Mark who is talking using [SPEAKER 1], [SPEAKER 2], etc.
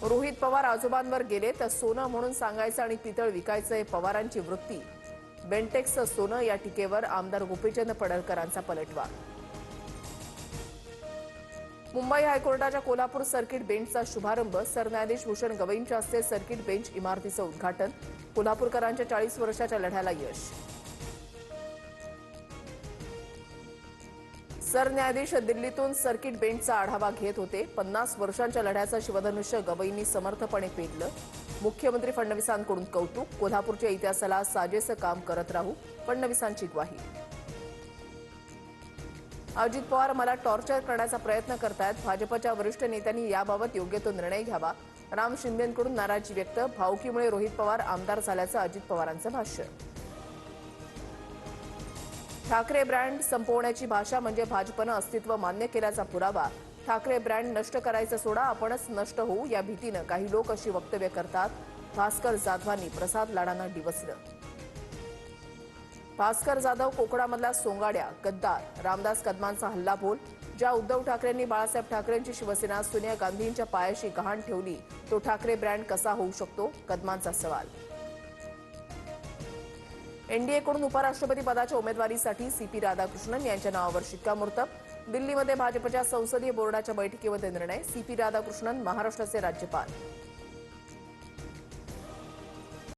[SPEAKER 1] रोहित पवार आजोबांवर गेले तर सोनं म्हणून सांगायचं आणि पितळ विकायचं हे पवारांची वृत्ती. बेंटेक्सचं सोनं या टीकेवर आमदार गोपीचंद पडळकरांचा पलटवार. मुंबई हायकोर्टाच्या कोल्हापूर सर्किट बेंचचा शुभारंभ. सरन्यायाधीश भूषण गवईंच्या हस्ते सर्किट बेंच इमारतीचं उद्घाटन. कोल्हापूरकरांच्या 40 वर्षाच्या लढ्याला यश. सरन्यायाधीश दिल्लीतून सर्किट बेंचचा आढावा घेत होते. 50 वर्षांच्या लढ्याचं शिवधनुष्य गवईंनी समर्थपणे पेटलं. मुख्यमंत्री फडणवीसांकडून कौतुक. कोल्हापूरच्या इतिहासाला साजेसं काम करत राहू, फडणवीसांची ग्वाही. अजित पवार मला टॉर्चर करण्याचा प्रयत्न करतायत. भाजपच्या वरिष्ठ नेत्यांनी याबाबत योग्य तो निर्णय घ्यावा. राम शिंदेंकडून नाराजी व्यक्त. भावकीमुळे रोहित पवार आमदार झाल्याचं अजित पवारांचं भाष्य. ठाकरे ब्रँड संपवण्याची भाषा म्हणजे भाजपनं अस्तित्व मान्य केल्याचा पुरावा. ठाकरे ब्रँड नष्ट करायचं सोडा, आपणच नष्ट होऊ या भीतीनं काही लोक अशी वक्तव्य करतात. भास्कर जाधवांनी प्रसाद लाडांना डिवचलं. भास्कर जाधव कोकणामधल्या सोंगाड्या, गद्दार. रामदास कदमांचा हल्लाबोल. ज्या उद्धव ठाकरेंनी बाळासाहेब ठाकरेंची शिवसेना सोनिया गांधींच्या पायाशी गहाण ठेवली, तो ठाकरे ब्रँड कसा होऊ शकतो, कदमांचा सवाल. एनडीएकडून उपराष्ट्रपती पदाच्या उमेदवारीसाठी सीपी राधाकृष्णन यांच्या नावावर शिक्कामोर्तब. दिल्लीमध्ये भाजपच्या संसदीय बोर्डाच्या बैठकीमध्ये निर्णय. सीपी राधाकृष्णन महाराष्ट्राचे राज्यपाल.